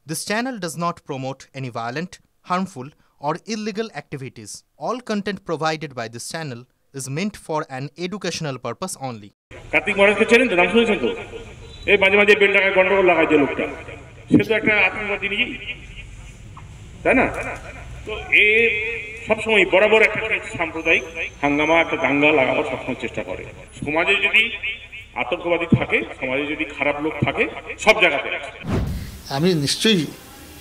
This channel does not promote any violent, harmful, or illegal activities. All content provided by this channel is meant for an educational purpose only. Kartik মহারাজকে চেনেন তো? নাম শুনেছেন তো? এই মাঝে মাঝে বেল টাকায় গন্ডগোল লাগায় যে লোকটা, সে তো একটা আতঙ্কবাদী নিয়ে, তাই না? তো এ সবসময় বরাবর একটা সাম্প্রদায়িক হাঙ্গামা, একটা দাঙ্গা লাগাবার সবসময় চেষ্টা করে। সমাজে যদি আতঙ্কবাদী থাকে, সমাজে যদি খারাপ লোক থাকে, সব জায়গাতে আছে। আমি নিশ্চয়ই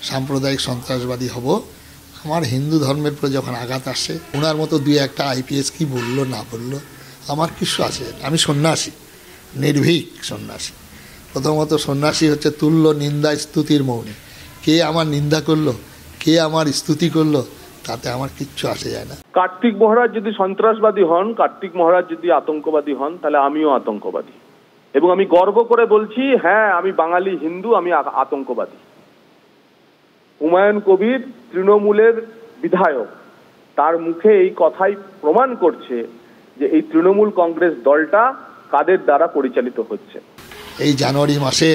সাম্প্রদায়িক সন্ত্রাসবাদী হব। আমার হিন্দু ধর্মের উপর যখন আঘাত আসে, ওনার মতো দুই একটা আইপিএস কি বললো না বললো আমার কিছু আছে। আমি সন্ন্যাসী, নির্ভীক সন্ন্যাসী। প্রথমত সন্ন্যাসী হচ্ছে তুল্য নিন্দা স্তুতির মৌনী। কে আমার নিন্দা করলো, কে আমার স্তুতি করলো, তাতে আমার কিচ্ছু আসে যায় না। কার্তিক মহারাজ যদি সন্ত্রাসবাদী হন, কার্তিক মহারাজ যদি আতঙ্কবাদী হন, তাহলে আমিও আতঙ্কবাদী। এবং আমি গর্ব করে বলছি, হ্যাঁ, আমি বাঙালি হিন্দু, আমি আতঙ্কবাদী। হুমায়ুন কবির তৃণমূলের বিধায়ক, তার মুখে এই কথাই প্রমাণ করছে যে এই তৃণমূল কংগ্রেস দলটা কাদের দ্বারা পরিচালিত হচ্ছে। এই জানুয়ারি মাসে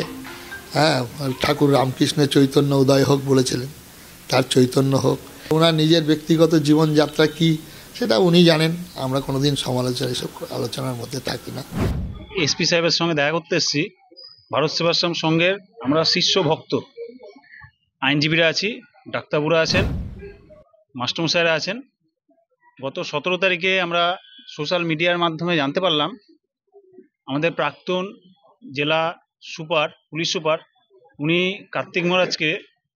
ঠাকুর রামকৃষ্ণের চৈতন্য উদয় হোক বলেছিলেন, তার চৈতন্য হোক। ওনার নিজের ব্যক্তিগত জীবনযাত্রা কি সেটা উনি জানেন, আমরা কোনোদিন সমালোচনা এসব আলোচনার মধ্যে থাকি না। এসপি সাহেবের সঙ্গে দেখা করতে এসেছি। ভারত সেবাশ্রম সংঘের আমরা শিষ্য ভক্ত, আইনজীবীরা আছি, ডাক্তারবুড়া আছেন, মাস্টারমশাইরা আছেন। গত 17 তারিখে আমরা সোশ্যাল মিডিয়ার মাধ্যমে জানতে পারলাম আমাদের প্রাক্তন জেলা সুপার, পুলিশ সুপার, উনি কার্তিক মহারাজকে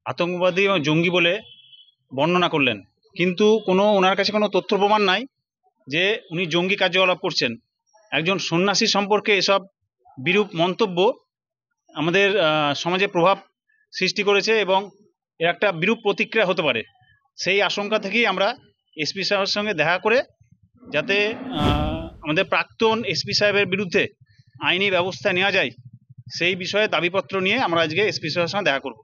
আতঙ্কবাদী এবং জঙ্গি বলে বর্ণনা করলেন, কিন্তু ওনার কাছে কোনো তথ্য প্রমাণ নাই যে উনি জঙ্গি কার্যকলাপ করছেন। একজন সন্ন্যাসী সম্পর্কে এসব বিরূপ মন্তব্য আমাদের সমাজে প্রভাব সৃষ্টি করেছে এবং এর একটা বিরূপ প্রতিক্রিয়া হতে পারে। সেই আশঙ্কা থেকেই আমরা এসপি সাহেবের সঙ্গে দেখা করে যাতে আমাদের প্রাক্তন এসপি সাহেবের বিরুদ্ধে আইনি ব্যবস্থা নেওয়া যায়, সেই বিষয়ে দাবিপত্র নিয়ে আমরা আজকে এসপি সাহেবের সঙ্গে দেখা করব।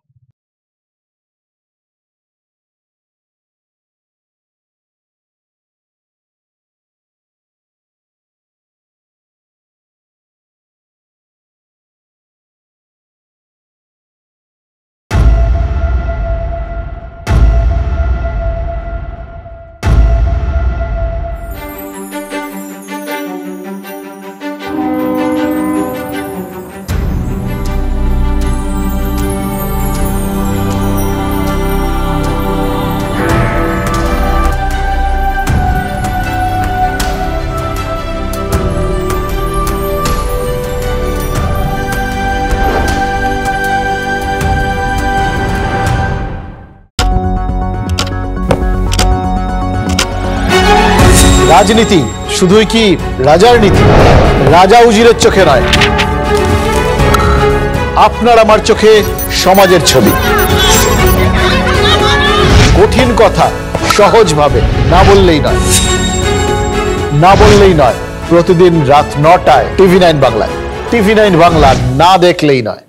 রাজনীতি শুধুই কি রাজার নীতি? রাজা উজিরের চোখে নয়, আপনার আমার চোখে সমাজের ছবি। কঠিন কথা সহজভাবে না বললেই নয়, না বললেই নয়। প্রতিদিন রাত 9টায় TV9 বাংলায়। TV9 বাংলা না দেখলেই নয়।